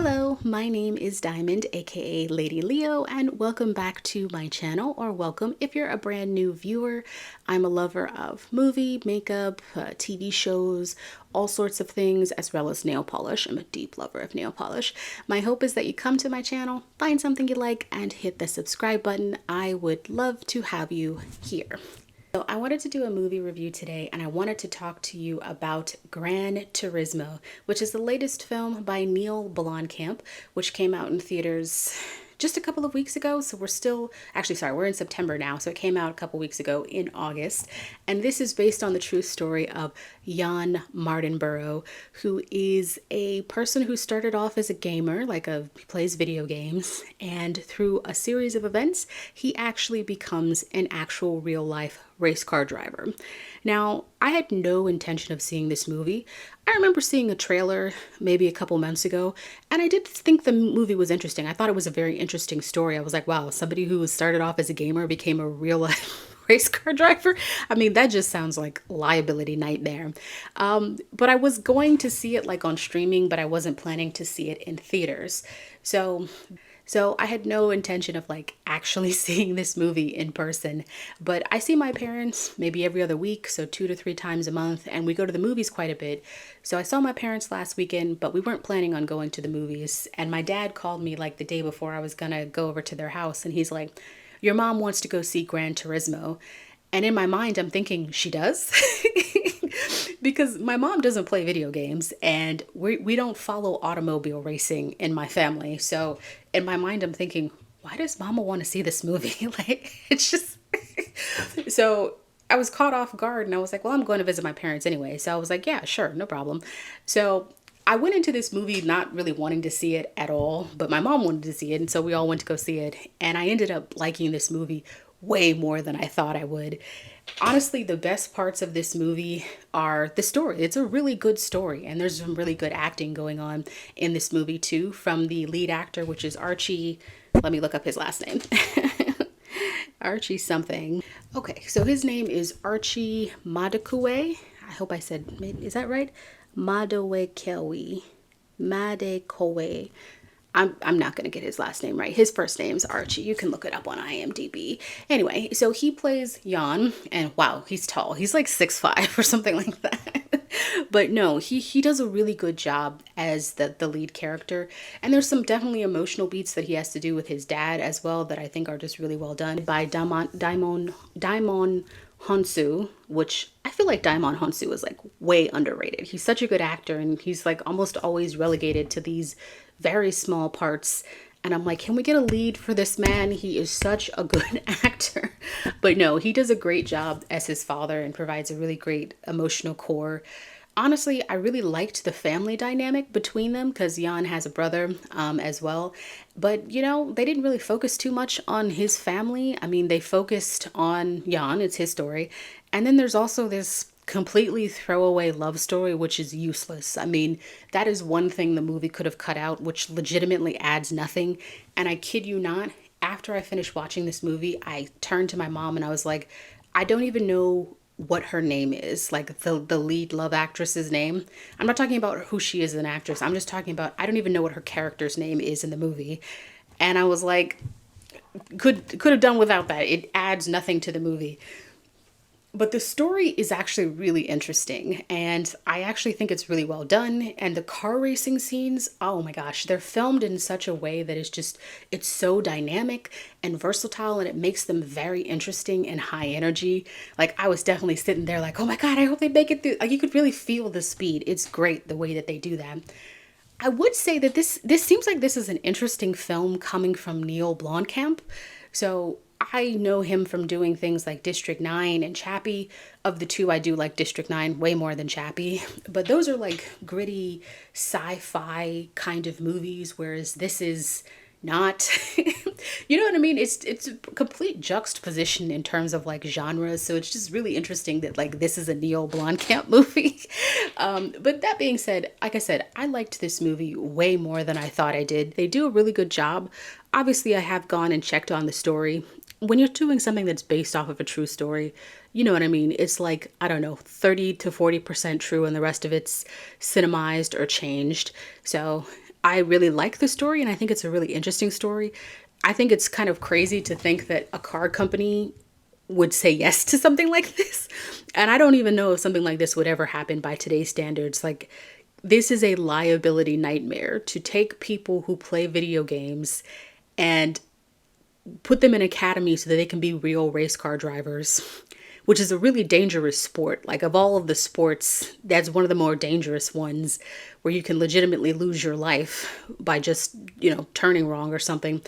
Hello, my name is Diamond, aka Lady Leo, and welcome back to my channel, or welcome if you're a brand new viewer. I'm a lover of movie, makeup, TV shows, all sorts of things, as well as nail polish. I'm a deep lover of nail polish. My hope is that you come to my channel, find something you like, and hit the subscribe button. I would love to have you here. So I wanted to do a movie review today, and I wanted to talk to you about Gran Turismo, which is the latest film by Neil Blomkamp, which came out in theaters just a couple of weeks ago. So we're in September now, so it came out a couple weeks ago in August. And this is based on the true story of Jan Martinborough, who is a person who started off as a gamer, he plays video games, and through a series of events, he actually becomes an actual real life race car driver. Now, I had no intention of seeing this movie. I remember seeing a trailer maybe a couple months ago, and I did think the movie was interesting. I thought it was a very interesting story. I was like, wow, somebody who started off as a gamer became a real life race car driver. I mean, that just sounds like liability nightmare. But I was going to see it on streaming, but I wasn't planning to see it in theaters. So I had no intention of actually seeing this movie in person, but I see my parents maybe every other week, so 2 to 3 times a month, and we go to the movies quite a bit. So I saw my parents last weekend, but we weren't planning on going to the movies. And my dad called me the day before I was gonna go over to their house, and he's like, "Your mom wants to go see Gran Turismo." And in my mind, I'm thinking, she does? Because my mom doesn't play video games, and we don't follow automobile racing in my family. So in my mind, I'm thinking, why does mama want to see this movie? It's just... So I was caught off guard, and I was like, well, I'm going to visit my parents anyway. So I was like, yeah, sure, no problem. So I went into this movie not really wanting to see it at all, but my mom wanted to see it, and so we all went to go see it. And I ended up liking this movie way more than I thought I would. Honestly, the best parts of this movie are the story. It's a really good story, and there's some really good acting going on in this movie too, from the lead actor, which is Archie. Let me look up his last name. Archie something. Okay, so his name is Archie Madekwe. I hope I said, is that right? Madewekewi. Madekowe. I'm not going to get his last name right. His first name's Archie. You can look it up on IMDb. Anyway, so he plays Jan, and wow, he's tall. He's like 6'5" or something like that. But no, he does a really good job as the lead character. And there's some definitely emotional beats that he has to do with his dad as well that I think are just really well done by Daimon Honsu, which I feel like Daimon Honsu is way underrated. He's such a good actor, and he's almost always relegated to these very small parts. And I'm like, can we get a lead for this man? He is such a good actor. But no, he does a great job as his father and provides a really great emotional core. Honestly, I really liked the family dynamic between them because Jan has a brother as well. But, they didn't really focus too much on his family. I mean, they focused on Jan, it's his story. And then there's also this completely throwaway love story, which is useless. I mean, that is one thing the movie could have cut out, which legitimately adds nothing. And I kid you not, after I finished watching this movie, I turned to my mom and I was like, I don't even know what her name is, the lead love actress's name. I'm not talking about who she is as an actress. I'm just talking about, I don't even know what her character's name is in the movie. And I was like, could have done without that. It adds nothing to the movie. But the story is actually really interesting, and I actually think it's really well done. And the car racing scenes, oh my gosh, they're filmed in such a way that it's so dynamic and versatile, and it makes them very interesting and high energy. I was definitely sitting there oh my God, I hope they make it through. You could really feel the speed. It's great the way that they do that. I would say that this seems like this is an interesting film coming from Neil Blomkamp. So I know him from doing things like District 9 and Chappie. Of the two, I do like District 9 way more than Chappie. But those are gritty sci-fi kind of movies, whereas this is not. You know what I mean? It's a complete juxtaposition in terms of genres. So it's just really interesting that this is a Neil Blomkamp movie. But that being said, like I said, I liked this movie way more than I thought I did. They do a really good job. Obviously, I have gone and checked on the story. When you're doing something that's based off of a true story, you know what I mean? It's I don't know, 30 to 40% true, and the rest of it's cinemized or changed. So I really like the story and I think it's a really interesting story. I think it's kind of crazy to think that a car company would say yes to something like this. And I don't even know if something like this would ever happen by today's standards. Like, this is a liability nightmare to take people who play video games and put them in academies so that they can be real race car drivers, which is a really dangerous sport. Like, of all of the sports, that's one of the more dangerous ones where you can legitimately lose your life by just, turning wrong or something.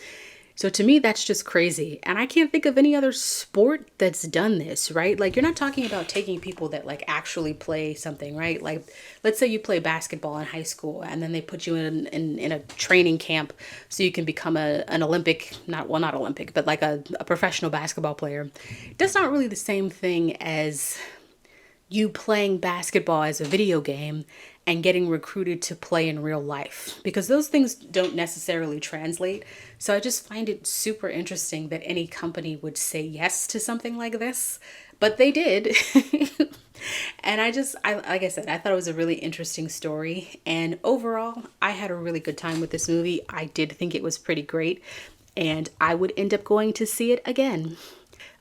So to me, that's just crazy. And I can't think of any other sport that's done this, right? Like, you're not talking about taking people that like actually play something, right? Like, let's say you play basketball in high school and then they put you in a training camp so you can become an Olympic, not Olympic, but like a professional basketball player. That's not really the same thing as you playing basketball as a video game and getting recruited to play in real life, because those things don't necessarily translate. So I just find it super interesting that any company would say yes to something like this, but they did. And like I said, I thought it was a really interesting story. And overall, I had a really good time with this movie. I did think it was pretty great. And I would end up going to see it again.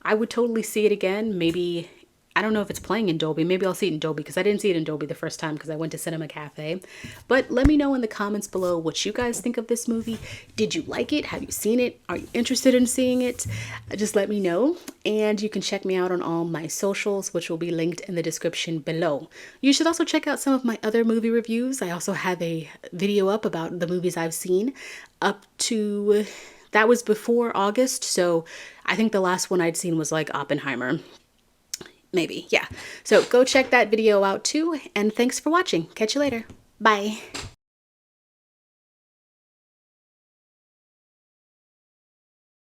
I would totally see it again. Maybe, I don't know if it's playing in Dolby. Maybe I'll see it in Dolby because I didn't see it in Dolby the first time because I went to Cinema Cafe. But let me know in the comments below what you guys think of this movie. Did you like it? Have you seen it? Are you interested in seeing it? Just let me know. And you can check me out on all my socials, which will be linked in the description below. You should also check out some of my other movie reviews. I also have a video up about the movies I've seen up to... That was before August, so I think the last one I'd seen was like Oppenheimer. Maybe, yeah. So go check that video out too, and thanks for watching. Catch you later. Bye.